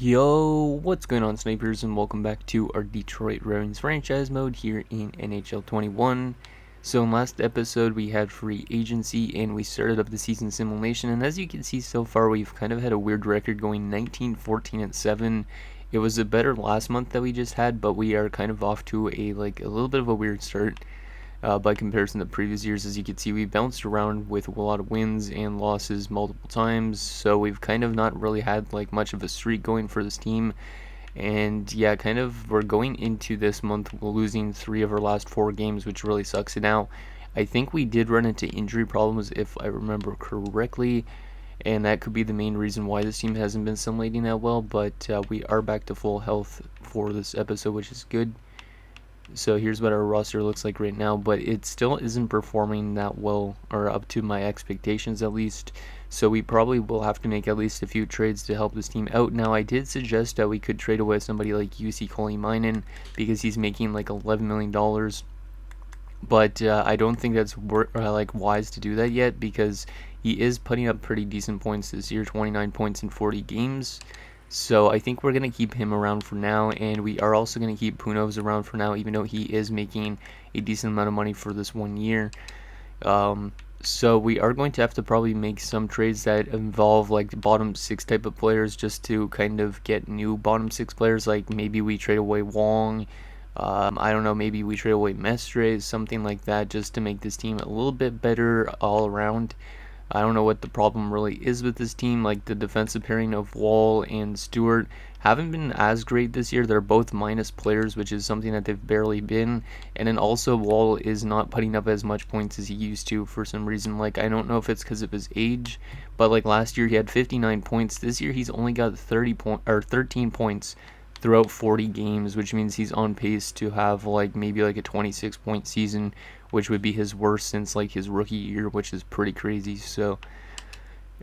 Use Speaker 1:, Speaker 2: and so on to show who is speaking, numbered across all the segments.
Speaker 1: Yo, what's going on, snipers, and welcome back to our Detroit Red Wings franchise mode here in NHL 21. So in last episode we had free agency and we started up the season simulation, and as you can see so far we've kind of had a weird record going 19, 14, and 7. It was a better last month that we just had, but we are kind of off to a little bit of a weird start. By comparison to previous years. As you can see, we bounced around with a lot of wins and losses multiple times, so we've kind of not really had much of a streak going for this team. And yeah, we're going into this month losing 3 of our last 4 games, which really sucks. Now, I think we did run into injury problems, if I remember correctly, and that could be the main reason why this team hasn't been simulating that well, but we are back to full health for this episode, which is good. So here's what our roster looks like right now, but it still isn't performing that well, or up to my expectations at least. So we probably will have to make at least a few trades to help this team out. Now, I did suggest that we could trade away somebody like UC Kolimainen because he's making like $11 million. But I don't think that's wise to do that yet, because he is putting up pretty decent points this year, 29 points in 40 games. So I think we're going to keep him around for now, and we are also going to keep Punovs around for now, even though he is making a decent amount of money for this 1 year. So we are going to have to probably make some trades that involve the bottom 6 type of players, just to kind of get new bottom 6 players. Like maybe we trade away Wong, I don't know, maybe we trade away Mestre, something like that, just to make this team a little bit better all around. I don't know what the problem really is with this team. Like the defensive pairing of Wall and Stewart haven't been as great this year. They're both minus players, which is something that they've barely been. And then also Wall is not putting up as much points as he used to for some reason. I don't know if it's because of his age, but last year he had 59 points. This year he's only got 13 points throughout 40 games, which means he's on pace to have maybe a 26 point season, which would be his worst since his rookie year, which is pretty crazy. So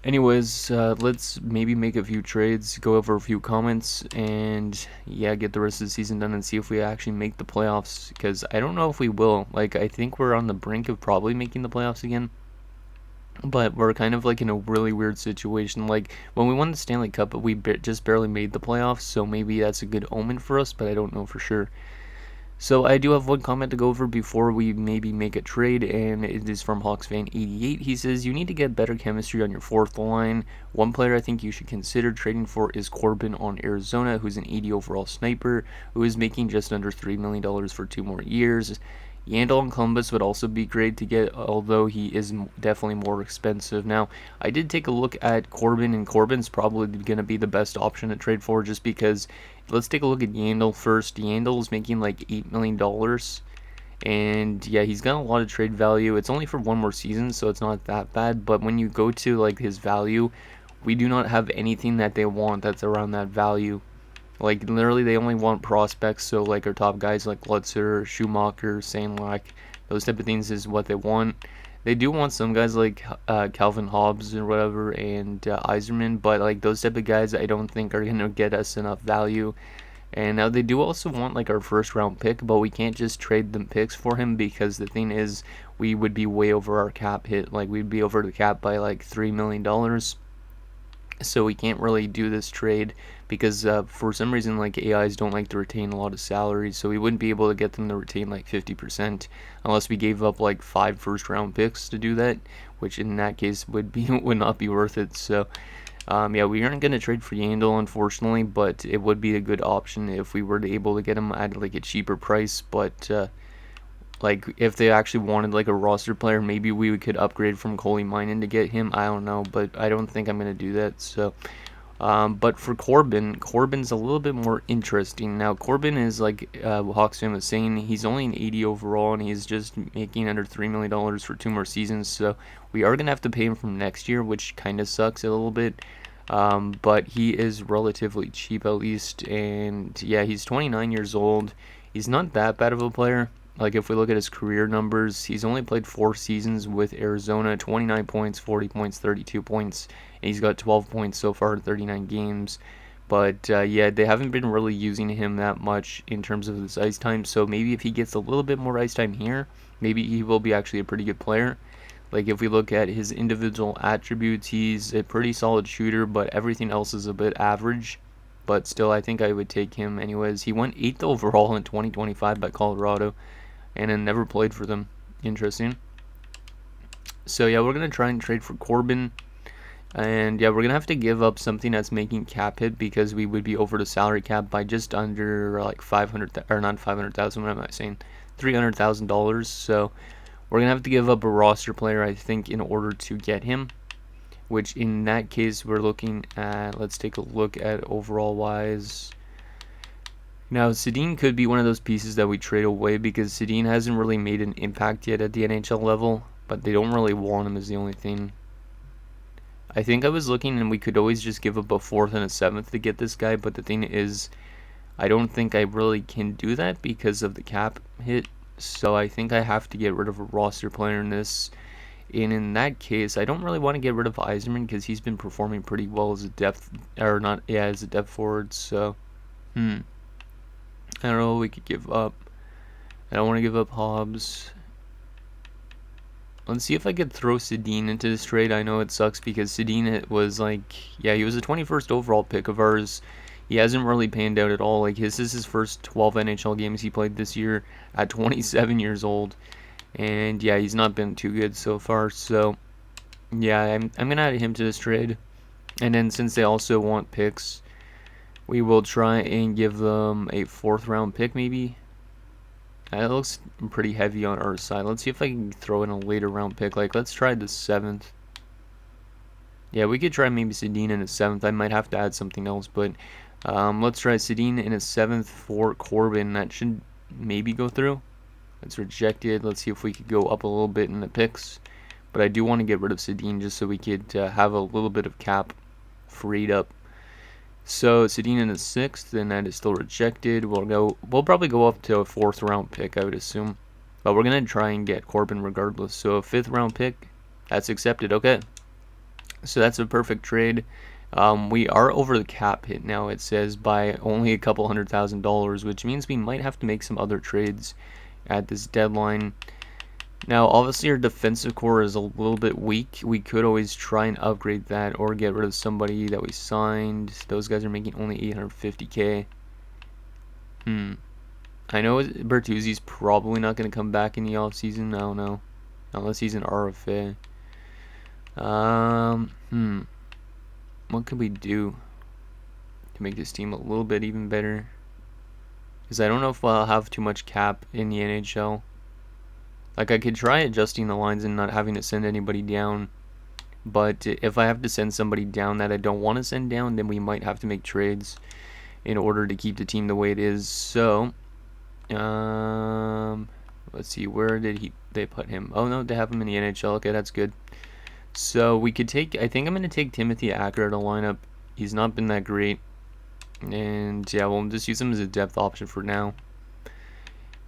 Speaker 1: anyways, let's maybe make a few trades, go over a few comments, and yeah, get the rest of the season done and see if we actually make the playoffs, because I don't know if we will. I think we're on the brink of probably making the playoffs again, but we're kind of in a really weird situation. When we won the Stanley Cup, we just barely made the playoffs, so maybe that's a good omen for us, but I don't know for sure. So I do have one comment to go over before we maybe make a trade, and it is from HawksFan88. He says, you need to get better chemistry on your fourth line. One player I think you should consider trading for is Corbin on Arizona, who's an 80 overall sniper, who is making just under $3 million for 2 more years. Yandel and Columbus would also be great to get, although he is definitely more expensive. Now, I did take a look at Corbin, and Corbin's probably going to be the best option to trade for, just because, let's take a look at Yandel first. Yandel is making $8 million, and yeah, he's got a lot of trade value. It's only for 1 more season, so it's not that bad, but when you go to his value, we do not have anything that they want that's around that value. Literally, they only want prospects, so our top guys like Lutzer, Schumacher, Sandlak, those type of things is what they want. They do want some guys like Calvin Hobbs or whatever, and Yzerman, but those type of guys I don't think are going to get us enough value. And now they do also want our first round pick, but we can't just trade them picks for him, because the thing is, we would be way over our cap hit. We'd be over the cap by $3 million. So we can't really do this trade, because for some reason AIs don't like to retain a lot of salaries, so we wouldn't be able to get them to retain 50% unless we gave up 5 first round picks to do that, which in that case would not be worth it. So yeah, we aren't going to trade for Yandel, unfortunately, but it would be a good option if we were able to get him at a cheaper price. But if they actually wanted a roster player, maybe we could upgrade from Kolimainen to get him. I don't know, but I don't think I'm going to do that. So but for Corbin's a little bit more interesting. Now, Corbin is, Hawksfan was saying, he's only an 80 overall, and he's just making under $3 million for 2 more seasons. So we are going to have to pay him from next year, which kind of sucks a little bit. But he is relatively cheap, at least. And yeah, he's 29 years old. He's not that bad of a player. If we look at his career numbers, he's only played 4 seasons with Arizona, 29 points, 40 points, 32 points, and he's got 12 points so far in 39 games. But yeah, they haven't been really using him that much in terms of his ice time, so maybe if he gets a little bit more ice time here, maybe he will be actually a pretty good player. If we look at his individual attributes, he's a pretty solid shooter, but everything else is a bit average. but still, I think I would take him anyways. He went 8th overall in 2025 by Colorado, and then never played for them. Interesting. So yeah, we're gonna try and trade for Corbin, and yeah, we're gonna have to give up something that's making cap hit because we would be over the salary cap by just under like 500 or not 500,000. What am I saying? $300,000. So we're gonna have to give up a roster player, I think, in order to get him. Which in that case, we're looking at. Let's take a look at overall wise. Now, Sedin could be one of those pieces that we trade away because Sedin hasn't really made an impact yet at the NHL level, but they don't really want him is the only thing. I think I was looking and we could always just give up a 4th and a 7th to get this guy, but the thing is, I don't think I really can do that because of the cap hit, so I think I have to get rid of a roster player in this. And in that case, I don't really want to get rid of Yzerman because he's been performing pretty well as a depth, or not, yeah, as a depth forward, so, I don't know what we could give up. I don't want to give up Hobbs. Let's see if I could throw Sedin into this trade. I know it sucks because Sedin was like, yeah, he was a 21st overall pick of ours. He hasn't really panned out at all. Like, this is his first 12 NHL games he played this year at 27 years old. And yeah, he's not been too good so far. So yeah, I'm gonna add him to this trade. And then since they also want picks, we will try and give them a 4th round pick maybe. That looks pretty heavy on our side. Let's see if I can throw in a later round pick. Like, let's try the 7th. Yeah, we could try maybe Sedin in a 7th. I might have to add something else, but let's try Sedin in a 7th for Corbin. That should maybe go through. It's rejected. Let's see if we could go up a little bit in the picks. But I do want to get rid of Sedin just so we could have a little bit of cap freed up. So Sedin in the 6th, and that is still rejected. We'll probably go up to a 4th round pick, I would assume. But we're gonna try and get Corbin regardless. So a 5th round pick, that's accepted. Okay. So that's a perfect trade. We are over the cap hit now. It says by only a couple $100,000, which means we might have to make some other trades at this deadline. Now, obviously, our defensive core is a little bit weak. We could always try and upgrade that or get rid of somebody that we signed. Those guys are making only $850K. I know Bertuzzi's probably not going to come back in the offseason. I don't know. Unless he's an RFA. What could we do to make this team a little bit even better? Because I don't know if I'll have too much cap in the NHL. Like, I could try adjusting the lines and not having to send anybody down. But if I have to send somebody down that I don't want to send down, then we might have to make trades in order to keep the team the way it is. So, let's see, where did they put him? Oh, no, they have him in the NHL. Okay, that's good. So, we could take, I think I'm going to take Timothy Acker out of lineup. He's not been that great. And yeah, we'll just use him as a depth option for now.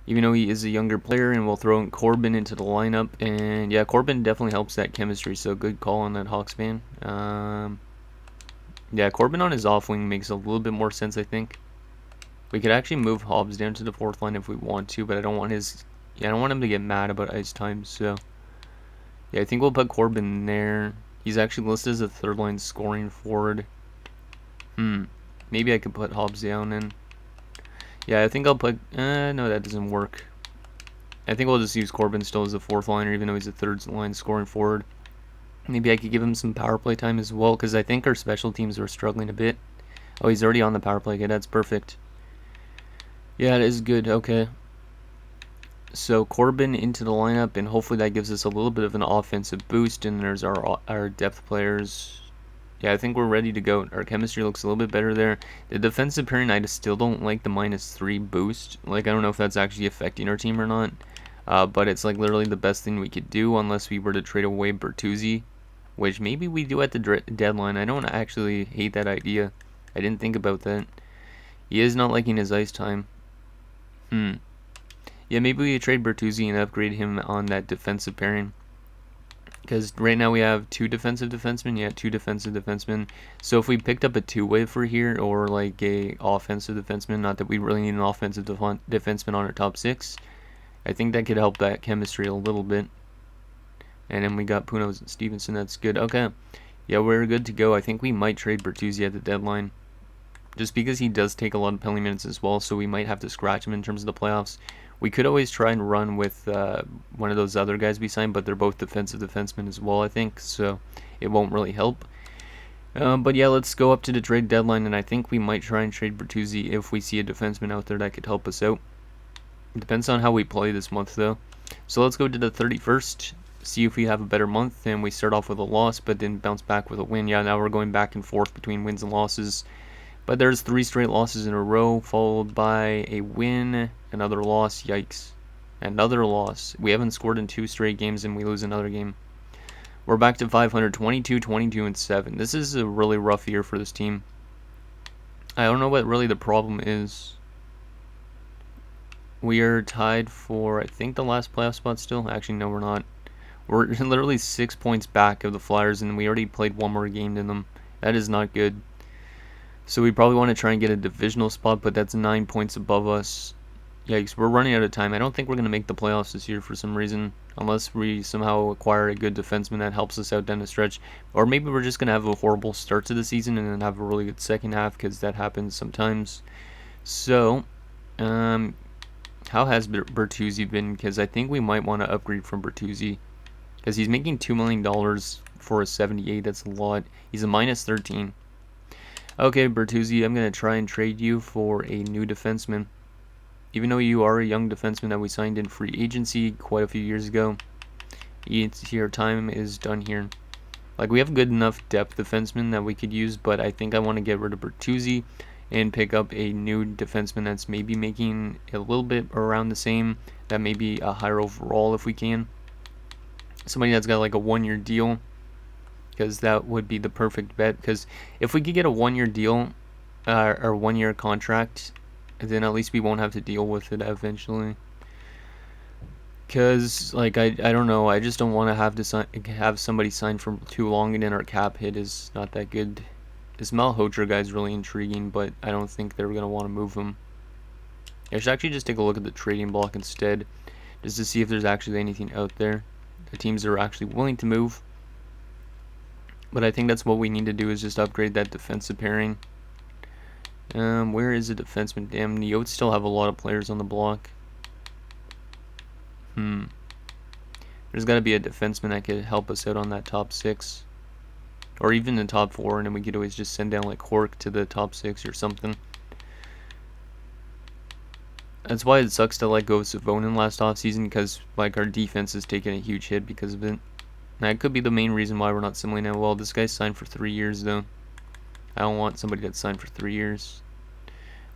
Speaker 1: Even though he is a younger player, and we'll throw in Corbin into the lineup. And yeah, Corbin definitely helps that chemistry, so good call on that Hawks fan. Yeah, Corbin on his off wing makes a little bit more sense, I think. We could actually move Hobbs down to the 4th line if we want to, but I don't want I don't want him to get mad about ice time, so yeah, I think we'll put Corbin there. He's actually listed as a 3rd line scoring forward. Maybe I could put Hobbs down in. Yeah, I think I'll put... no, that doesn't work. I think we'll just use Corbin still as a 4th liner, even though he's a 3rd line scoring forward. Maybe I could give him some power play time as well, because I think our special teams are struggling a bit. Oh, he's already on the power play. Okay, that's perfect. Yeah, it is good. Okay. So Corbin into the lineup, and hopefully that gives us a little bit of an offensive boost, and there's our depth players. Yeah, I think we're ready to go. Our chemistry looks a little bit better there. The defensive pairing, I just still don't like the -3 boost. Like, I don't know if that's actually affecting our team or not. But it's like literally the best thing we could do unless we were to trade away Bertuzzi, which maybe we do at the deadline. I don't actually hate that idea. I didn't think about that. He is not liking his ice time. Yeah, maybe we trade Bertuzzi and upgrade him on that defensive pairing. Because right now we have 2 defensive defensemen. Yeah, 2 defensive defensemen. So if we picked up a 2-way for here, or like a offensive defenseman, not that we really need an offensive defenseman on our top 6, I think that could help that chemistry a little bit. And then we got Punos and Stevenson. That's good. Okay. Yeah, we're good to go. I think we might trade Bertuzzi at the deadline. just because he does take a lot of penalty minutes as well, so we might have to scratch him in terms of the playoffs. We could always try and run with one of those other guys we signed, but they're both defensive defensemen as well, I think, so it won't really help. But yeah, let's go up to the trade deadline, and I think we might try and trade Bertuzzi if we see a defenseman out there that could help us out. It depends on how we play this month, though. So let's go to the 31st, see if we have a better month, and we start off with a loss, but then bounce back with a win. Yeah, now we're going back and forth between wins and losses. But there's 3 straight losses in a row, followed by a win, another loss, yikes. Another loss. We haven't scored in 2 straight games, and we lose another game. We're back to 500, 22, 22, and 7. This is a really rough year for this team. I don't know what really the problem is. We are tied for, I think, the last playoff spot still. Actually, no, we're not. We're literally 6 points back of the Flyers, and we already played 1 more game than them. That is not good. So we probably want to try and get a divisional spot, but that's 9 points above us. Yikes, we're running out of time. I don't think we're going to make the playoffs this year for some reason, unless we somehow acquire a good defenseman that helps us out down the stretch. Or maybe we're just going to have a horrible start to the season and then have a really good second half, because that happens sometimes. So, how has Bertuzzi been? Because I think we might want to upgrade from Bertuzzi, because he's making $2 million for a 78. That's a lot. He's a minus 13. Okay, Bertuzzi, I'm going to try and trade you for a new defenseman. Even though you are a young defenseman that we signed in free agency quite a few years ago, your time is done here. Like, we have good enough depth defenseman that we could use, but I think I want to get rid of Bertuzzi and pick up a new defenseman that's maybe making a little bit around the same, that may be a higher overall if we can. Somebody that's got like a 1-year deal, because that would be the perfect bet. Because if we could get a 1-year deal or 1-year contract, then at least we won't have to deal with it eventually. Because, like, I don't know, I just don't want to have somebody sign for too long, and then our cap hit is not that good. This Malhotra guy is really intriguing, but I don't think they're going to want to move him. I should actually just take a look at the trading block instead, just to see if there's actually anything out there. The teams are actually willing to move. But I think that's what we need to do, is just upgrade that defensive pairing. Where is the defenseman? Damn, the Yotes still have a lot of players on the block. There's got to be a defenseman that could help us out on that top 6. Or even the top 4, and then we could always just send down like Cork to the top 6 or something. That's why it sucks to let go of Savonin last offseason, because like our defense is taking a huge hit because of it. That could be the main reason why we're not similarly now. Well, this guy's signed for 3 years though. I don't want somebody that's signed for 3 years.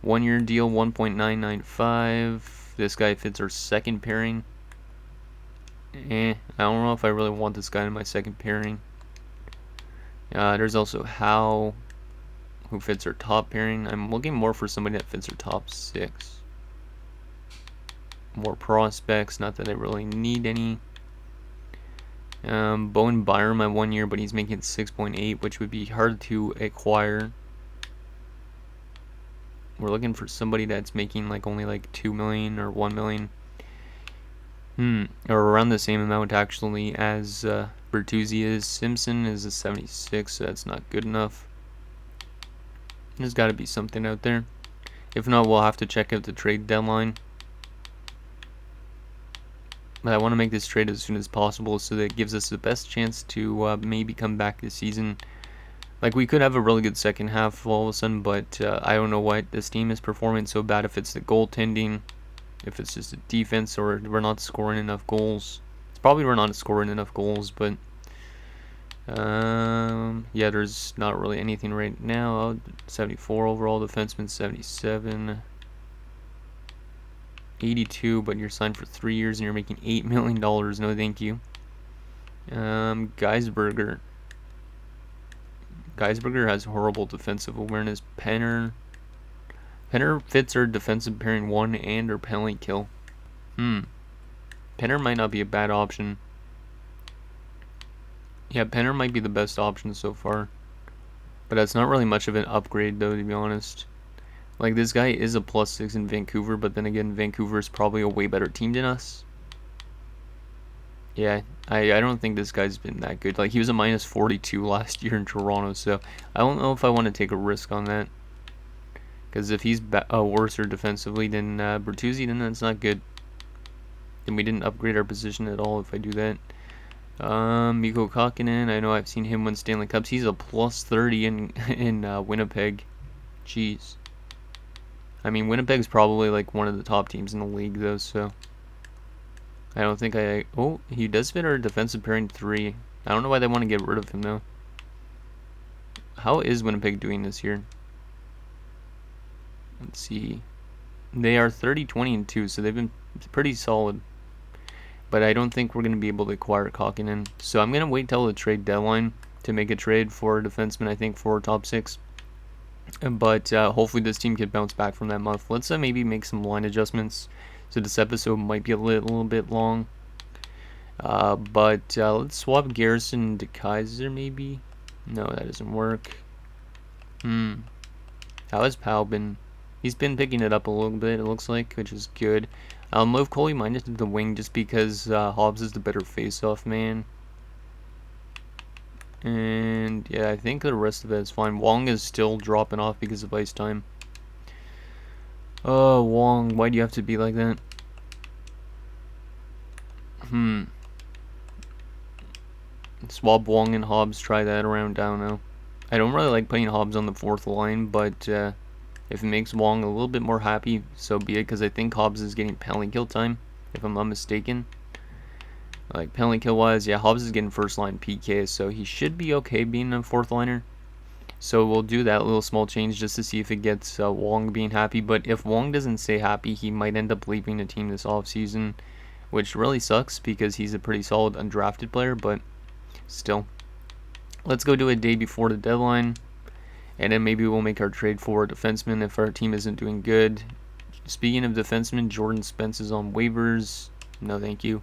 Speaker 1: 1-year deal, 1.995. This guy fits our second pairing. I don't know if I really want this guy in my second pairing. There's also Howe, who fits our top pairing. I'm looking more for somebody that fits our top 6. More prospects, not that I really need any. Bowen Byram my 1 year, but he's making 6.8, which would be hard to acquire. We're looking for somebody that's making like only like 2 million or 1 million. Or around the same amount actually as Bertuzzi is. Simpson is a 76, so that's not good enough. There's got to be something out there. If not, we'll have to check out the trade deadline. But I want to make this trade as soon as possible, so that it gives us the best chance to maybe come back this season. Like, we could have a really good second half all of a sudden, but I don't know why this team is performing so bad. If it's the goaltending, if it's just the defense, or we're not scoring enough goals. It's probably we're not scoring enough goals, but yeah, there's not really anything right now. 74 overall defenseman, 77. 82, but you're signed for 3 years and you're making $8 million. No, thank you. Geisberger has horrible defensive awareness. Penner fits our defensive pairing 1 and our penalty kill. Penner might not be a bad option. Yeah, Penner might be the best option so far, but that's not really much of an upgrade though, to be honest. Like, this guy is a +6 in Vancouver, but then again, Vancouver is probably a way better team than us. Yeah, I don't think this guy's been that good. Like, he was a -42 last year in Toronto, so I don't know if I want to take a risk on that. Because if he's worse defensively than Bertuzzi, then that's not good. Then we didn't upgrade our position at all if I do that. Mikko Kakinen, I know I've seen him win Stanley Cups. He's a plus 30 in Winnipeg. Jeez. I mean, Winnipeg's probably like one of the top teams in the league, though, so I don't think oh, he does fit our defensive pairing 3. I don't know why they want to get rid of him, though. How is Winnipeg doing this year? Let's see. They are 30, 20, and 2, so they've been pretty solid. But I don't think we're going to be able to acquire Kakinen. So I'm going to wait till the trade deadline to make a trade for a defenseman, I think, for top 6. But hopefully this team can bounce back from that month. Let's maybe make some line adjustments. So this episode might be a little bit long. But let's swap Garrison to Kaiser, maybe. No, that doesn't work. How has Powell been? He's been picking it up a little bit, it looks like, which is good. I'll move Coley Minus to the wing just because Hobbs is the better face-off man. And yeah, I think the rest of it is fine. Wong is still dropping off because of ice time. Oh, Wong, why do you have to be like that? Swap Wong and Hobbs, try that around down now. I don't really like putting Hobbs on the 4th line, but if it makes Wong a little bit more happy, so be it, because I think Hobbs is getting penalty kill time, if I'm not mistaken. Like, penalty kill wise, yeah, Hobbs is getting first line PK, so he should be okay being a 4th liner. So we'll do that little small change just to see if it gets Wong being happy. But if Wong doesn't stay happy, he might end up leaving the team this offseason, which really sucks because he's a pretty solid undrafted player, but still. Let's go do a day before the deadline, and then maybe we'll make our trade for a defenseman if our team isn't doing good. Speaking of defensemen, Jordan Spence is on waivers. No, thank you.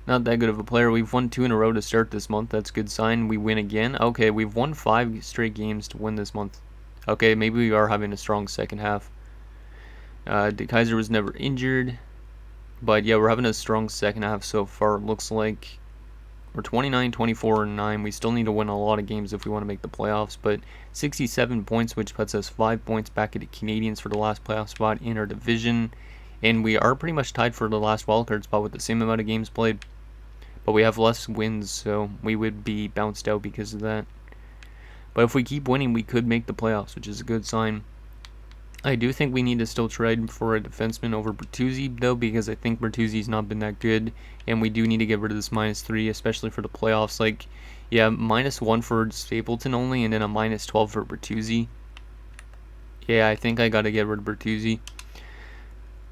Speaker 1: Not that good of a player. We've won 2 in a row to start this month. That's a good sign. We win again. Okay, we've won 5 straight games to win this month. Okay, maybe we are having a strong second half. De Kaiser was never injured. But yeah, we're having a strong second half so far. It looks like we're 29, 24, and 9. We still need to win a lot of games if we want to make the playoffs. But 67 points, which puts us 5 points back at the Canadiens for the last playoff spot in our division. And we are pretty much tied for the last wildcard spot with the same amount of games played. But we have less wins, so we would be bounced out because of that. But if we keep winning, we could make the playoffs, which is a good sign. I do think we need to still trade for a defenseman over Bertuzzi, though, because I think Bertuzzi's not been that good. And we do need to get rid of this -3, especially for the playoffs. Like, yeah, -1 for Stapleton only, and then a -12 for Bertuzzi. Yeah, I think I got to get rid of Bertuzzi.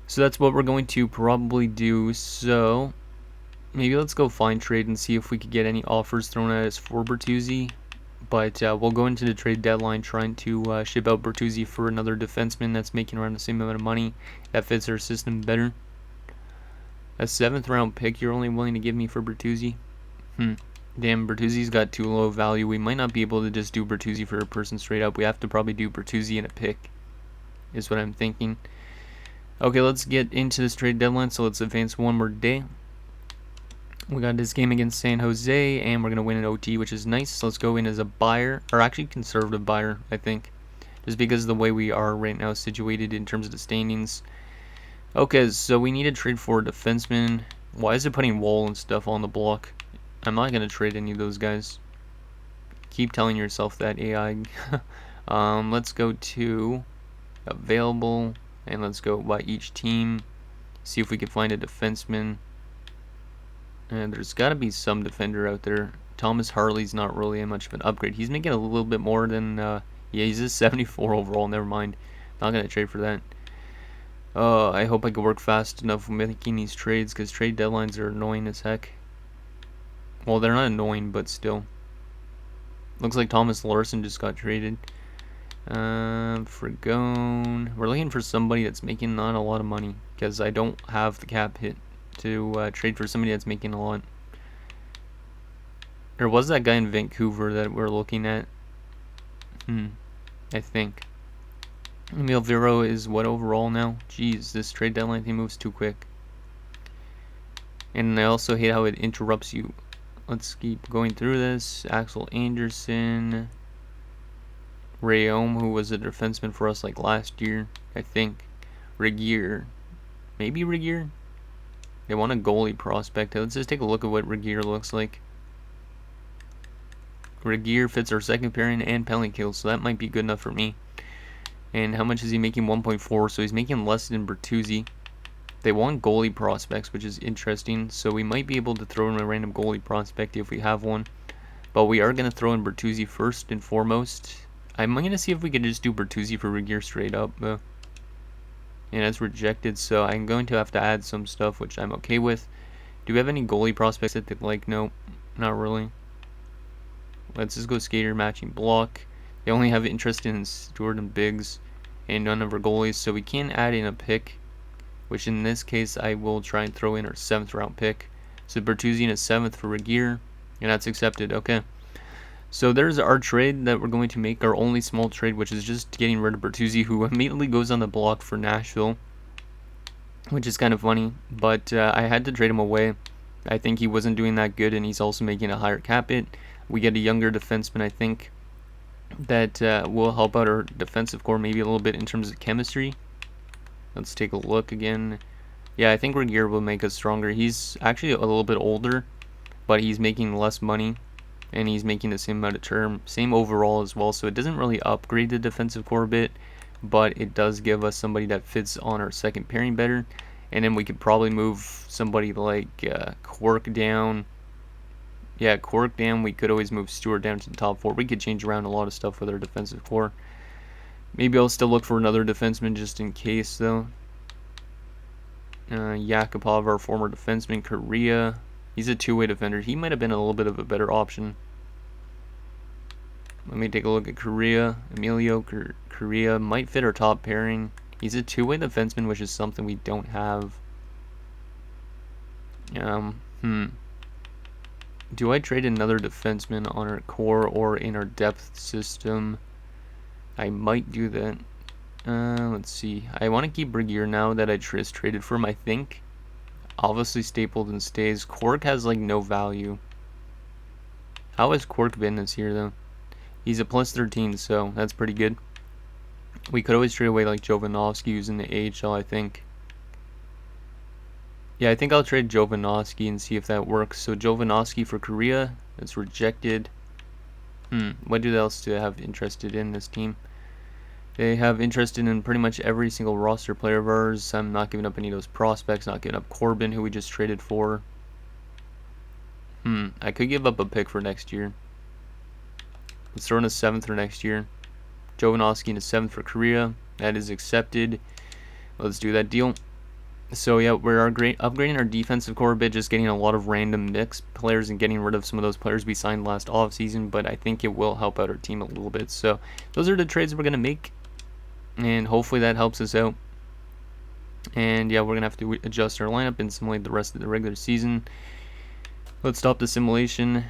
Speaker 1: So that's what we're going to probably do. So maybe let's go find trade and see if we could get any offers thrown at us for Bertuzzi. But we'll go into the trade deadline trying to ship out Bertuzzi for another defenseman that's making around the same amount of money that fits our system better. A 7th round pick you're only willing to give me for Bertuzzi? Damn, Bertuzzi's got too low value. We might not be able to just do Bertuzzi for a person straight up. We have to probably do Bertuzzi and a pick, is what I'm thinking. Okay, let's get into this trade deadline, so let's advance one more day. We got this game against San Jose, and we're going to win an OT, which is nice. So let's go in as a buyer, or actually conservative buyer, I think. Just because of the way we are right now situated in terms of the standings. Okay, so we need to trade for a defenseman. Why is it putting Wall and stuff on the block? I'm not going to trade any of those guys. Keep telling yourself that, AI. Let's go to available, and let's go by each team. See if we can find a defenseman. And there's got to be some defender out there. Thomas Harley's not really much of an upgrade. He's making a little bit more than... yeah, he's a 74 overall. Never mind. Not going to trade for that. I hope I can work fast enough making these trades, because trade deadlines are annoying as heck. Well, they're not annoying, but still. Looks like Thomas Larson just got traded. Fragone. We're looking for somebody that's making not a lot of money, because I don't have the cap hit to trade for somebody that's making a lot. There was that guy in Vancouver that we're looking at. I think. Emil Vero is what overall now? Jeez, this trade deadline thing moves too quick. And I also hate how it interrupts you. Let's keep going through this. Axel Anderson. Rayom, who was a defenseman for us like last year, I think. Regier. Maybe Regier? They want a goalie prospect. Let's just take a look at what Regier looks like. Regier fits our second pairing and penalty kills, so that might be good enough for me. And how much is he making? 1.4, so he's making less than Bertuzzi. They want goalie prospects, which is interesting, so we might be able to throw in a random goalie prospect if we have one. But we are going to throw in Bertuzzi first and foremost. I'm going to see if we can just do Bertuzzi for Regier straight up, and that's rejected, so I'm going to have to add some stuff, which I'm okay with. Do we have any goalie prospects that they like? No, not really. Let's just go skater, matching, block. They only have interest in Stewart and Biggs and none of our goalies, so we can add in a pick, which in this case I will try and throw in our 7th round pick. So Bertuzzi in a 7th for Regier, and that's accepted. Okay. So there's our trade that we're going to make, our only small trade, which is just getting rid of Bertuzzi, who immediately goes on the block for Nashville, which is kind of funny, but I had to trade him away. I think he wasn't doing that good, and he's also making a higher cap hit. We get a younger defenseman, I think, that will help out our defensive core maybe a little bit in terms of chemistry. Let's take a look again. Yeah, I think Regier will make us stronger. He's actually a little bit older, but he's making less money, and he's making the same amount of term, same overall as well, so it doesn't really upgrade the defensive core a bit, but it does give us somebody that fits on our second pairing better. And then we could probably move somebody like Quirk down. Yeah, Quirk down. We could always move Stewart down to the top 4. We could change around a lot of stuff with our defensive core. Maybe I'll still look for another defenseman just in case, though. Yakupov, our former defenseman. Korea. He's a two-way defender. He might have been a little bit of a better option. Let me take a look at Korea. Emilio Korea might fit our top pairing. He's a two-way defenseman, which is something we don't have. Do I trade another defenseman on our core or in our depth system? I might do that. Let's see. I want to keep Regier now that I just traded for him, I think. Obviously, Stapleton stays. Quirk has, like, no value. How has Quirk been this year, though? He's a plus 13, so that's pretty good. We could always trade away, like, Jovanovski, who's in the AHL, I think. Yeah, I think I'll trade Jovanovski and see if that works. So Jovanovski for Korea, that's rejected. What else do they have interested in this team? They have interested in pretty much every single roster player of ours. I'm not giving up any of those prospects, not giving up Corbin, who we just traded for. I could give up a pick for next year. Let's throw in a 7th for next year. Jovanovski in a 7th for Korea. That is accepted. Let's do that deal. So yeah, we're upgrading our defensive core a bit, just getting a lot of random mixed players and getting rid of some of those players we signed last offseason, but I think it will help out our team a little bit. So those are the trades we're going to make, and hopefully that helps us out. And yeah, we're going to have to adjust our lineup and simulate the rest of the regular season. Let's stop the simulation.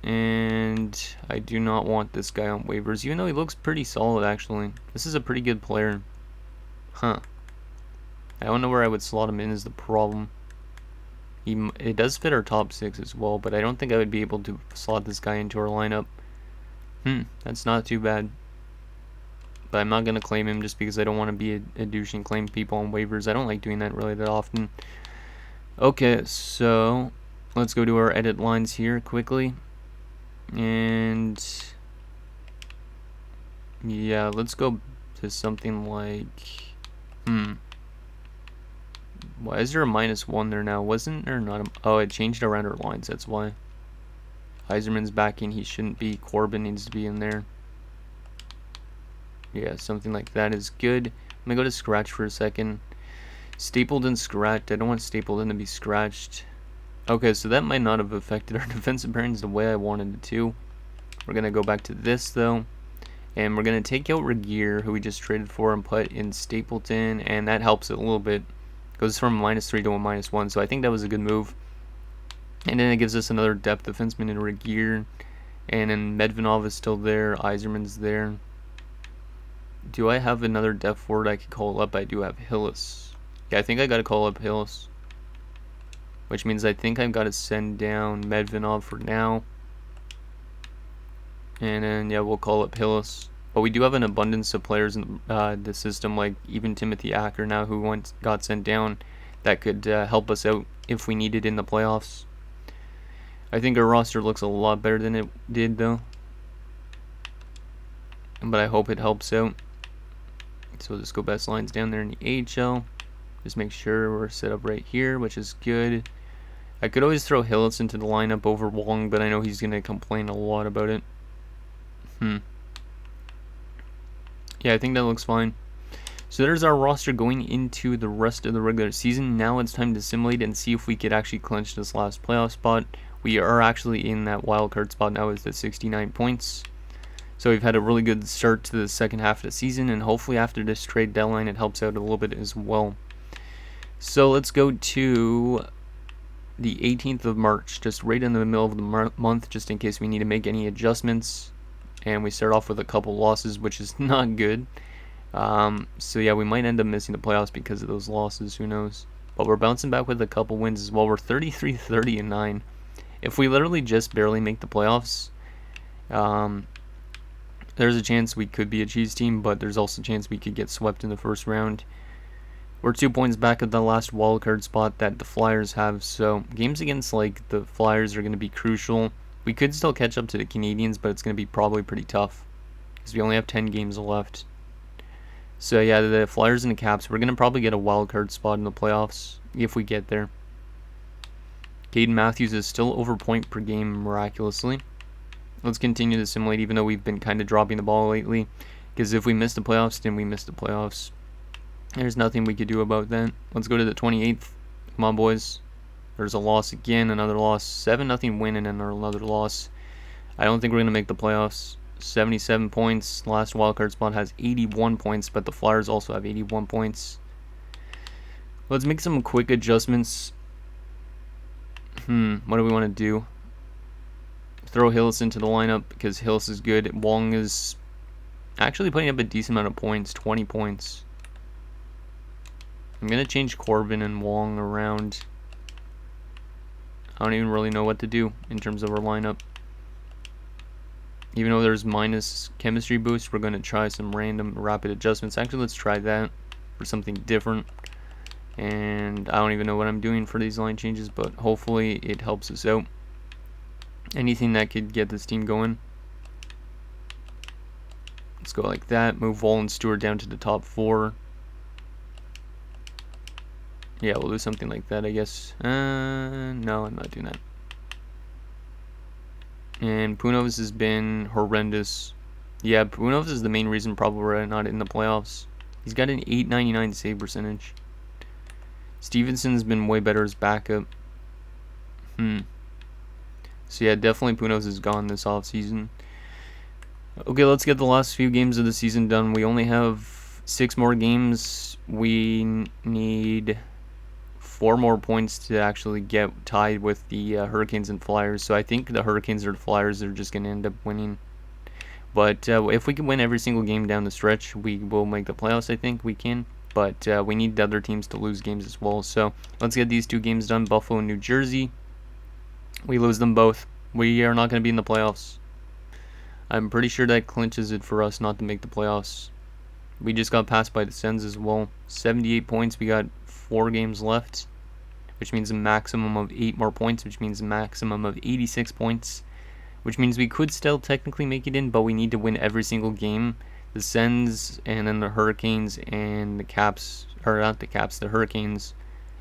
Speaker 1: And I do not want this guy on waivers, even though he looks pretty solid, actually. This is a pretty good player. I don't know where I would slot him in is the problem. It does fit our top 6 as well, but I don't think I would be able to slot this guy into our lineup. That's not too bad. But I'm not going to claim him just because I don't want to be a douche and claim people on waivers. I don't like doing that really that often. Okay, so let's go to our edit lines here quickly. And yeah, let's go to something like why is there a -1 there now? Wasn't there not oh, it changed around our lines, that's why. Yzerman's back in, he shouldn't be. Corbin needs to be in there. Yeah, something like that is good. I'm gonna go to scratch for a second. Stapleton scratched. I don't want Stapleton to be scratched. Okay, so that might not have affected our defensive pairings the way I wanted it to. We're going to go back to this, though. And we're going to take out Regier, who we just traded for, and put in Stapleton. And that helps it a little bit. Goes from a -3 to a -1. So I think that was a good move. And then it gives us another depth defenseman in Regier. And then Medvedov is still there. Yzerman's there. Do I have another depth forward I could call up? I do have Hillis. Yeah, I think I got to call up Hillis. Which means I think I've got to send down Medvedov for now. And then, yeah, we'll call up Hillis. But we do have an abundance of players in the system, like even Timothy Acker now, who once got sent down, that could help us out if we need it in the playoffs. I think our roster looks a lot better than it did, though. But I hope it helps out. So we'll just go best lines down there in the AHL. Just make sure we're set up right here, which is good. I could always throw Hillis into the lineup over Wong, but I know he's going to complain a lot about it. Yeah, I think that looks fine. So there's our roster going into the rest of the regular season. Now it's time to simulate and see if we could actually clinch this last playoff spot. We are actually in that wild card spot now with the 69 points. So we've had a really good start to the second half of the season, and hopefully after this trade deadline it helps out a little bit as well. So let's go to the 18th of March, just right in the middle of the month, just in case we need to make any adjustments. And we start off with a couple losses, which is not good. So yeah, we might end up missing the playoffs because of those losses, who knows. But we're bouncing back with a couple wins as well. We're 33-30-9. If we literally just barely make the playoffs, there's a chance we could be a cheese team, but there's also a chance we could get swept in the first round. We're 2 points back of the last wildcard spot that the Flyers have, so games against like the Flyers are going to be crucial. We could still catch up to the Canadians, but it's going to be probably pretty tough because we only have 10 games left. So yeah, the Flyers and the Caps, we're going to probably get a wildcard spot in the playoffs if we get there. Caden Matthews is still over point per game miraculously. Let's continue to simulate, even though we've been kind of dropping the ball lately, because if we miss the playoffs, then we miss the playoffs. There's nothing we could do about that. Let's go to the 28th. Come on, boys. There's a loss again, another loss. 7-0 win and then another loss. I don't think we're going to make the playoffs. 77 points. Last wildcard spot has 81 points, but the Flyers also have 81 points. Let's make some quick adjustments. What do we want to do? Throw Hillis into the lineup because Hillis is good. Wong is actually putting up a decent amount of points, 20 points. I'm going to change Corbin and Wong around. I don't even really know what to do in terms of our lineup. Even though there's minus chemistry boost, we're going to try some random rapid adjustments. Actually, let's try that for something different. And I don't even know what I'm doing for these line changes, but hopefully it helps us out. Anything that could get this team going. Let's go like that. Move Wall and Stewart down to the top 4. Yeah, we'll do something like that, I guess. No, I'm not doing that. And Punovs has been horrendous. Yeah, Punovs is the main reason probably we're not in the playoffs. He's got an .899 save percentage. Stevenson's been way better as backup. So yeah, definitely Punovs is gone this offseason. Okay, let's get the last few games of the season done. We only have 6 more games. We need 4 more points to actually get tied with the Hurricanes and Flyers. So I think the Hurricanes or the Flyers are just going to end up winning. But if we can win every single game down the stretch, we will make the playoffs. I think we can. But we need the other teams to lose games as well. So let's get these 2 games done. Buffalo and New Jersey. We lose them both. We are not going to be in the playoffs. I'm pretty sure that clinches it for us not to make the playoffs. We just got passed by the Sens as well. 78 points. We got 4 games left, which means a maximum of 8 more points, which means a maximum of 86 points, which means we could still technically make it in, but we need to win every single game. The Sens and then the Hurricanes and the Caps, or not the Caps, the Hurricanes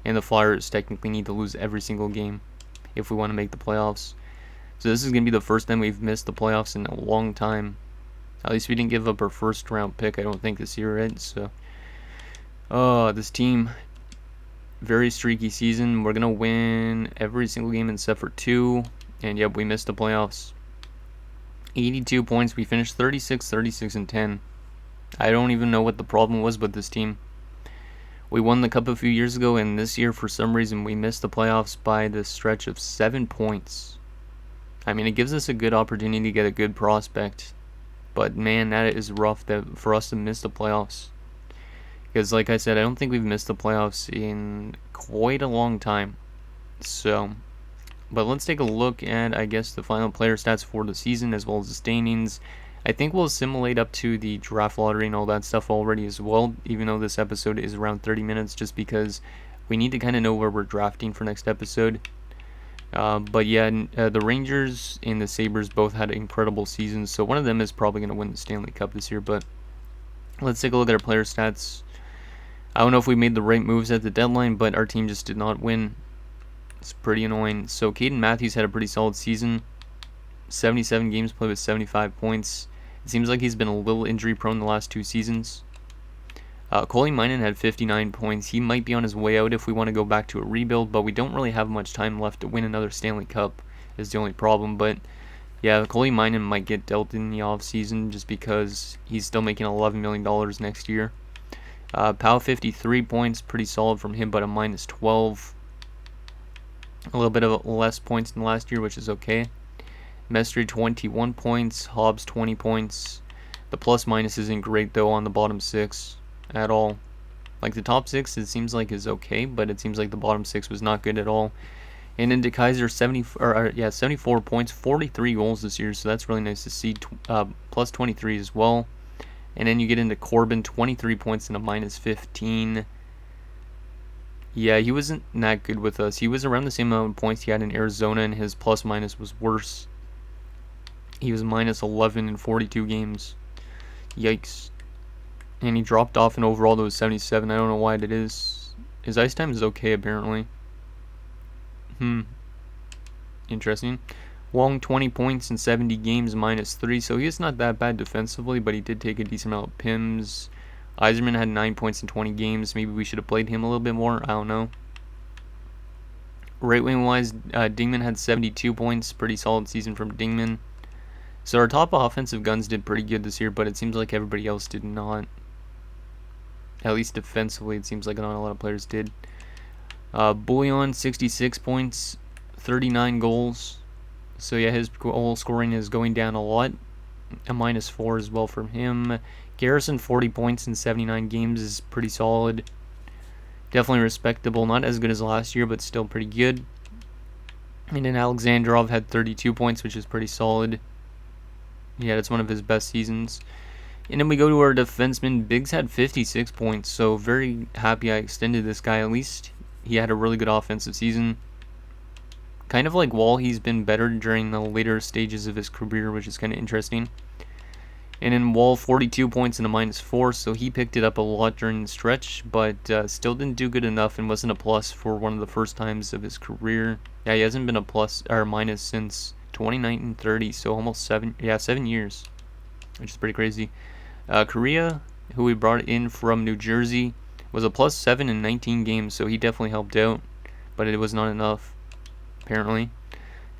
Speaker 1: and the Flyers technically need to lose every single game if we want to make the playoffs. So this is going to be the first time we've missed the playoffs in a long time. At least we didn't give up our first round pick, I don't think, this year, right? So, this team, very streaky season. We're going to win every single game except for 2. And yep, we missed the playoffs. 82 points. We finished 36, 36, and 10. I don't even know what the problem was with this team. We won the Cup a few years ago, and this year, for some reason, we missed the playoffs by the stretch of 7 points. I mean, it gives us a good opportunity to get a good prospect. But, man, that is rough for us to miss the playoffs. Because, like I said, I don't think we've missed the playoffs in quite a long time. So, But let's take a look at, I guess, the final player stats for the season as well as the standings. I think we'll assimilate up to the draft lottery and all that stuff already as well, even though this episode is around 30 minutes, just because we need to kind of know where we're drafting for next episode. But yeah, the Rangers and the Sabres both had incredible seasons, so one of them is probably going to win the Stanley Cup this year. But let's take a look at our player stats. I don't know if we made the right moves at the deadline, but our team just did not win. It's pretty annoying. So Caden Matthews had a pretty solid season. 77 games played with 75 points. It seems like he's been a little injury prone the last 2 seasons. Coley Minen had 59 points. He might be on his way out if we want to go back to a rebuild, but we don't really have much time left to win another Stanley Cup is the only problem. But yeah, Coley Minen might get dealt in the offseason just because he's still making $11 million next year. Powell 53 points, pretty solid from him, but a minus 12. A little bit of less points than last year, which is okay. Mestry 21 points, Hobbs 20 points. The plus minus isn't great though on the bottom 6 at all. Like the top 6 it seems like is okay, but it seems like the bottom 6 was not good at all. And then DeKaiser 74 points, 43 goals this year, so that's really nice to see. Plus 23 as well. And then you get into Corbin, 23 points and a minus 15. Yeah, he wasn't that good with us. He was around the same amount of points he had in Arizona, and his plus minus was worse. He was minus 11 in 42 games. Yikes. And he dropped off in overall to 77. I don't know why it is. His ice time is okay, apparently. Interesting. Wong, 20 points in 70 games, minus 3. So he is not that bad defensively, but he did take a decent amount of PIMs. Yzerman had 9 points in 20 games. Maybe we should have played him a little bit more. I don't know. Right wing wise, Dingman had 72 points. Pretty solid season from Dingman. So our top offensive guns did pretty good this year, but it seems like everybody else did not. At least defensively, it seems like not a lot of players did. Bouillon, 66 points, 39 goals. So yeah, his goal scoring is going down a lot. A minus 4 as well from him. Garrison, 40 points in 79 games is pretty solid. Definitely respectable. Not as good as last year, but still pretty good. And then Alexandrov had 32 points, which is pretty solid. Yeah, that's one of his best seasons. And then we go to our defenseman. Biggs had 56 points, so very happy I extended this guy. At least he had a really good offensive season. Kind of like Wall, he's been better during the later stages of his career, which is kind of interesting. And in Wall, 42 points and a minus 4, so he picked it up a lot during the stretch, but still didn't do good enough and wasn't a plus for one of the first times of his career. Yeah, he hasn't been a plus or minus since 29-30, so almost 7 years, which is pretty crazy. Korea, who we brought in from New Jersey, was a plus 7 in 19 games, so he definitely helped out, but it was not enough, apparently.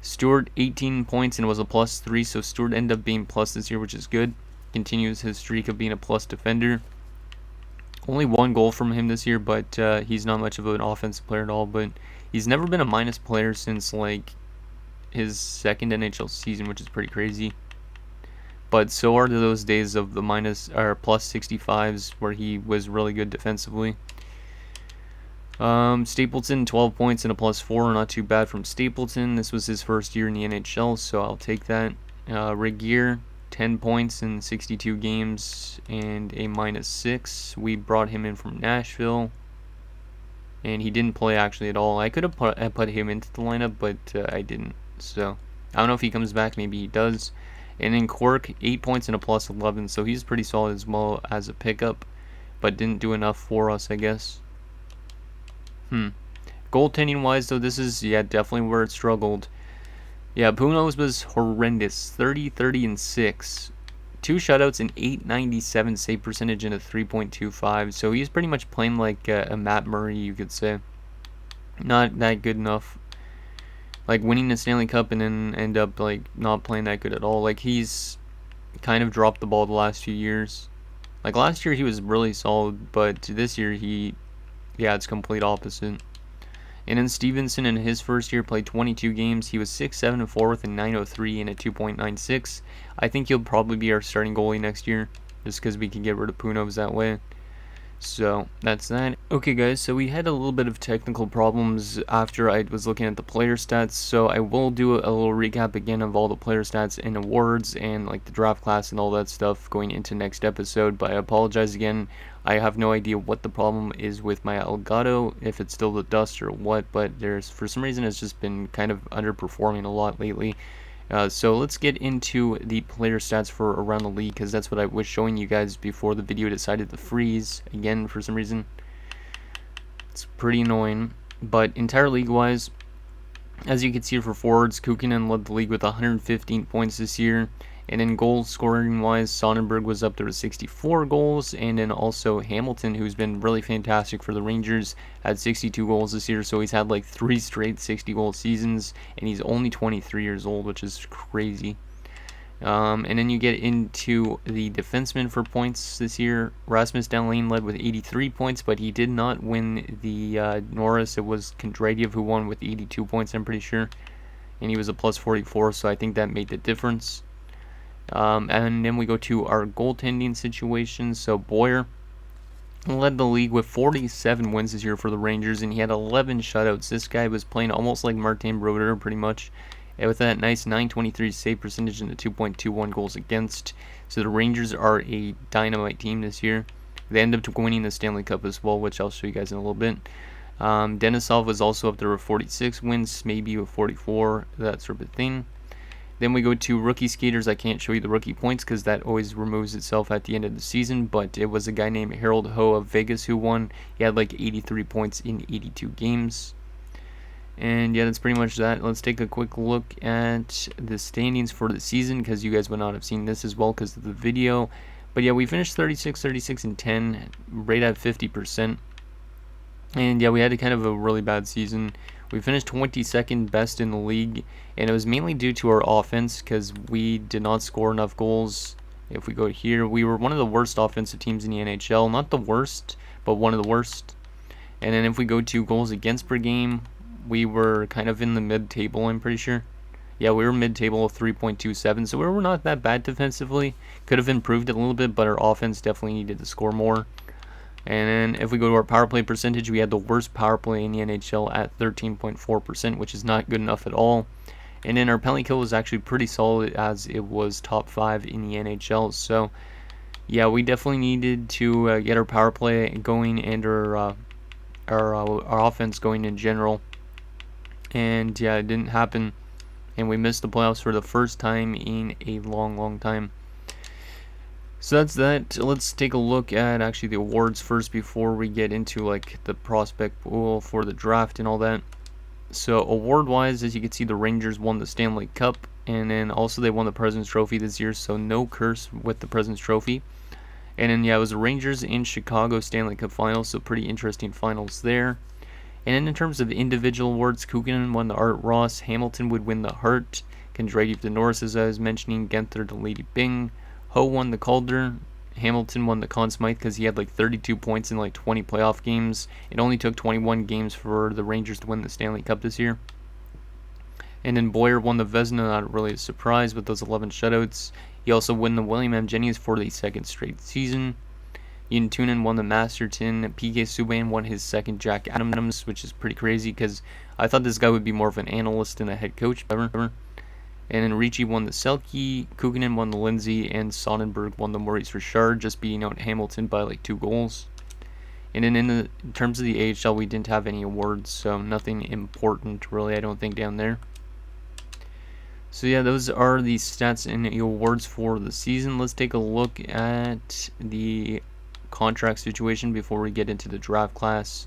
Speaker 1: Stewart, 18 points and was a plus 3, so Stewart ended up being plus this year, which is good. Continues his streak of being a plus defender. Only 1 goal from him this year, but he's not much of an offensive player at all, but he's never been a minus player since like his second NHL season, which is pretty crazy. But so are those days of the minus or plus 65s where he was really good defensively. Stapleton, 12 points and a plus 4, not too bad from Stapleton. This was his first year in the NHL, so I'll take that. Regier, 10 points in 62 games and a minus 6. We brought him in from Nashville, and he didn't play actually at all. I could have put him into the lineup, but I didn't. So I don't know if he comes back. Maybe he does. And then Quirk, 8 points and a plus 11, so he's pretty solid as well as a pickup, but didn't do enough for us, I guess. Goaltending wise though, this is definitely where it struggled. Yeah, Punos was horrendous. 30 and 6. 2 shutouts and 897 save percentage and a 3.25. So he's pretty much playing like a Matt Murray, you could say. Not that good enough. Like winning the Stanley Cup and then end up like not playing that good at all. Like he's kind of dropped the ball the last few years. Like last year he was really solid, but this year it's complete opposite. And then Stevenson in his first year played 22 games. He was 6-7-4 with a 903 and a 2.96. I think he'll probably be our starting goalie next year, just because we can get rid of Punos that way. So that's that. Okay guys, so we had a little bit of technical problems after I was looking at the player stats, so I will do a little recap again of all the player stats and awards and like the draft class and all that stuff going into next episode, but I apologize again. I have no idea what the problem is with my Elgato, if it's still the dust or what, but there's, for some reason, it's just been kind of underperforming a lot lately. So let's get into the player stats for around the league, because that's what I was showing you guys before the video decided to freeze again for some reason. It's pretty annoying. But entire league wise, as you can see for forwards, Kukkonen led the league with 115 points this year. And in goal scoring wise, Sonnenberg was up there with 64 goals, and then also Hamilton, who's been really fantastic for the Rangers, had 62 goals this year. So he's had like 3 straight 60 goal seasons, and he's only 23 years old, which is crazy. And then you get into the defensemen for points this year. Rasmus Dahlin led with 83 points, but he did not win the Norris. It was Kondratyov who won with 82 points, I'm pretty sure. And he was a plus 44, so I think that made the difference. And then we go to our goaltending situation. So Boyer led the league with 47 wins this year for the Rangers, and he had 11 shutouts. This guy was playing almost like Martin Brodeur, pretty much, and with that nice .923 save percentage and the 2.21 goals against. So the Rangers are a dynamite team this year. They end up winning the Stanley Cup as well, which I'll show you guys in a little bit. Denisov was also up there with 46 wins, maybe with 44, that sort of thing. Then we go to rookie skaters. I can't show you the rookie points because that always removes itself at the end of the season, but it was a guy named Harold Ho of Vegas who won. He had like 83 points in 82 games. And yeah, that's pretty much that. Let's take a quick look at the standings for the season, because you guys would not have seen this as well because of the video. But yeah, we finished 36, 36, and 10, right at 50%. And yeah, we had a kind of a really bad season. We finished 22nd best in the league, and it was mainly due to our offense because we did not score enough goals. If we go here, we were one of the worst offensive teams in the NHL. Not the worst, but one of the worst. And then if we go to goals against per game, we were kind of in the mid-table, I'm pretty sure. Yeah, we were mid-table of 3.27, so we were not that bad defensively. Could have improved it a little bit, but our offense definitely needed to score more. And then if we go to our power play percentage, we had the worst power play in the NHL at 13.4%, which is not good enough at all. And then our penalty kill was actually pretty solid, as it was top 5 in the NHL. So yeah, we definitely needed to get our power play going and our offense going in general. And yeah, it didn't happen, and we missed the playoffs for the first time in a long time. So that's that. Let's take a look at actually the awards first before we get into like the prospect pool for the draft and all that. So award wise, as you can see, the Rangers won the Stanley Cup, and then also they won the President's Trophy this year, so no curse with the President's Trophy. And then yeah, it was the Rangers in Chicago Stanley Cup Finals, so pretty interesting finals there. And then in terms of individual awards, Kukkonen won the Art Ross, Hamilton would win the Hart, Kondratyov the Norris, as I was mentioning, Genther the Lady Bing, Ho won the Calder, Hamilton won the Conn Smythe because he had like 32 points in like 20 playoff games. It only took 21 games for the Rangers to win the Stanley Cup this year. And then Boyer won the Vezina, not really a surprise with those 11 shutouts. He also won the William M. Jennings for the second straight season. Ian Toonen won the Masterton. PK Subban won his second Jack Adams, which is pretty crazy because I thought this guy would be more of an analyst than a head coach. And then Ricci won the Selke, Kukkonen won the Lindsay, and Sonnenberg won the Maurice Richard, just beating out Hamilton by like 2 goals. And then in terms of the AHL, we didn't have any awards, so nothing important really, I don't think, down there. So yeah, those are the stats and the awards for the season. Let's take a look at the contract situation before we get into the draft class.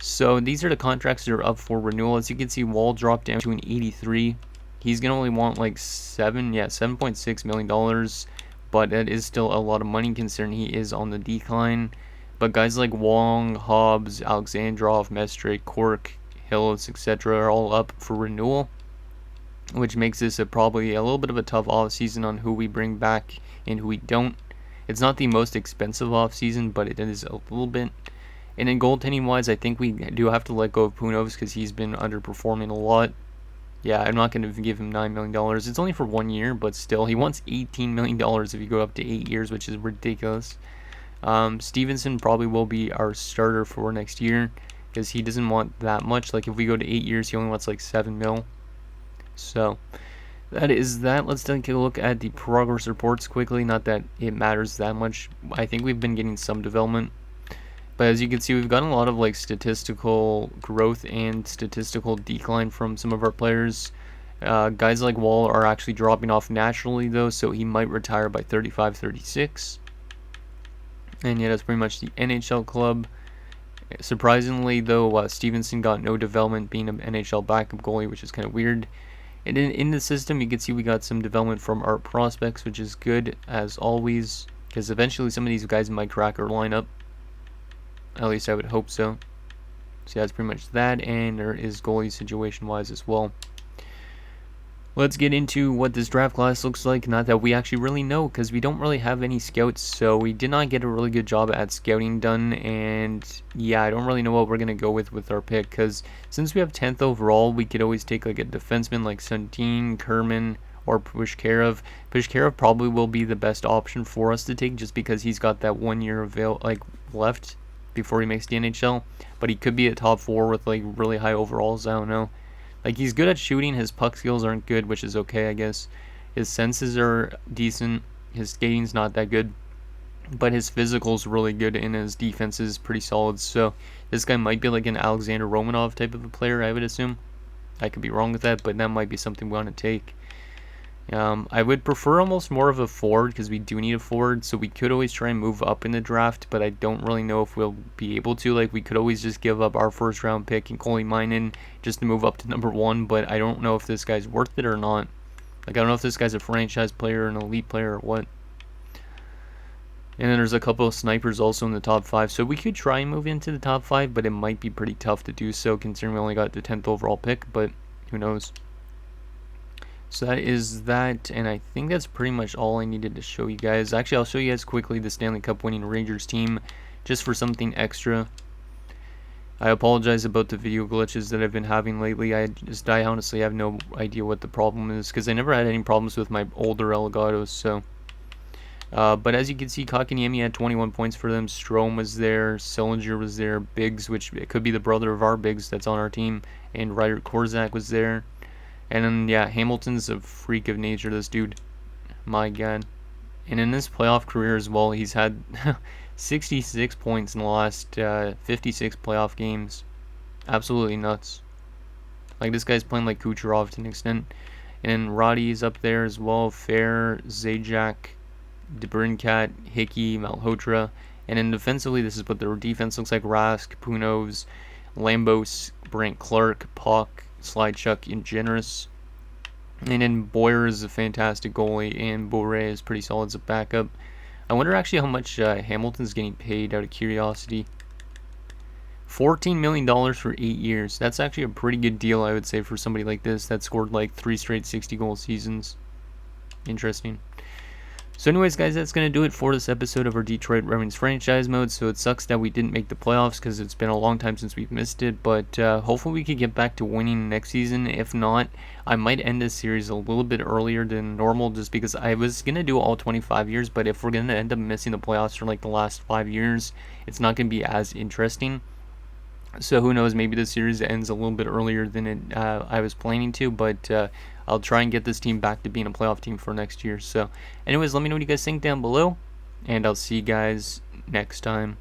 Speaker 1: So these are the contracts that are up for renewal. As you can see, Wall dropped down to an 83. He's gonna only want like $7.6 million, but that is still a lot of money considering he is on the decline. But guys like Wong, Hobbs, Alexandrov, Mestre, Cork, Hills, etc. are all up for renewal, which makes this probably a little bit of a tough offseason on who we bring back and who we don't. It's not the most expensive offseason, but it is a little bit. And then goaltending wise, I think we do have to let go of Punovs because he's been underperforming a lot. Yeah, I'm not going to give him $9 million. It's only for 1 year, but still, he wants $18 million if you go up to 8 years, which is ridiculous. Stevenson probably will be our starter for next year because he doesn't want that much. Like, if we go to 8 years, he only wants like 7 mil. So that is that. Let's take a look at the progress reports quickly. Not that it matters that much. I think we've been getting some development. But as you can see, we've gotten a lot of like statistical growth and statistical decline from some of our players. Guys like Wall are actually dropping off naturally though, so he might retire by 35, 36. And yeah, that's pretty much the NHL club. Surprisingly though, Stevenson got no development being an NHL backup goalie, which is kind of weird. And in the system, you can see we got some development from our prospects, which is good as always, because eventually some of these guys might crack our lineup. At least I would hope so. So yeah, that's pretty much that, and there is goalie situation-wise as well. Let's get into what this draft class looks like. Not that we actually really know, because we don't really have any scouts, so we did not get a really good job at scouting done, and yeah, I don't really know what we're going to go with our pick, because since we have 10th overall, we could always take like a defenseman like Sundin, Kerman, or Pushkarov. Pushkarov probably will be the best option for us to take, just because he's got that 1 year left before he makes the NHL, but he could be a top 4 with like really high overalls. I don't know. Like, he's good at shooting. His puck skills aren't good, which is okay, I guess. His senses are decent. His skating's not that good, but his physical's really good, and his defense is pretty solid. So this guy might be like an Alexander Romanov type of a player, I would assume. I could be wrong with that, but that might be something we want to take. I would prefer almost more of a forward, because we do need a forward, so we could always try and move up in the draft, but I don't really know if we'll be able to. Like, we could always just give up our first round pick and Coley Minen just to move up to number 1, but I don't know if this guy's worth it or not. Like, I don't know if this guy's a franchise player, an elite player, or what. And then there's a couple of snipers also in the top 5, so we could try and move into the top 5, but it might be pretty tough to do so, considering we only got the 10th overall pick, but who knows. So that is that, and I think that's pretty much all I needed to show you guys. Actually, I'll show you guys quickly the Stanley Cup winning Rangers team, just for something extra. I apologize about the video glitches that I've been having lately. I honestly have no idea what the problem is, because I never had any problems with my older Elgato's, so. But as you can see, Kotkaniemi had 21 points for them. Strome was there, Sillinger was there, Biggs, which it could be the brother of our Biggs that's on our team, and Ryder Korzak was there. And then, yeah, Hamilton's a freak of nature, this dude. My God. And in his playoff career as well, he's had 66 points in the last 56 playoff games. Absolutely nuts. Like, this guy's playing like Kucherov to an extent. And then Roddy's up there as well. Fair, Zajac, DeBrincat, Hickey, Malhotra. And then defensively, this is what their defense looks like. Rask, Punovs, Lambos, Brant Clark, Puck, Slidechuck, and Generous. And then Boyer is a fantastic goalie, and Bore is pretty solid as a backup. I wonder actually how much Hamilton's getting paid, out of curiosity. $14 million for 8 years. That's actually a pretty good deal, I would say, for somebody like this that scored like 3 straight 60-goal seasons. Interesting. So anyways, guys, that's going to do it for this episode of our Detroit Red Wings franchise mode. So it sucks that we didn't make the playoffs, because it's been a long time since we've missed it. But hopefully we could get back to winning next season. If not, I might end this series a little bit earlier than normal, just because I was going to do all 25 years. But if we're going to end up missing the playoffs for like the last 5 years, it's not going to be as interesting. So who knows, maybe the series ends a little bit earlier than I was planning to, but I'll try and get this team back to being a playoff team for next year. So anyways, let me know what you guys think down below, and I'll see you guys next time.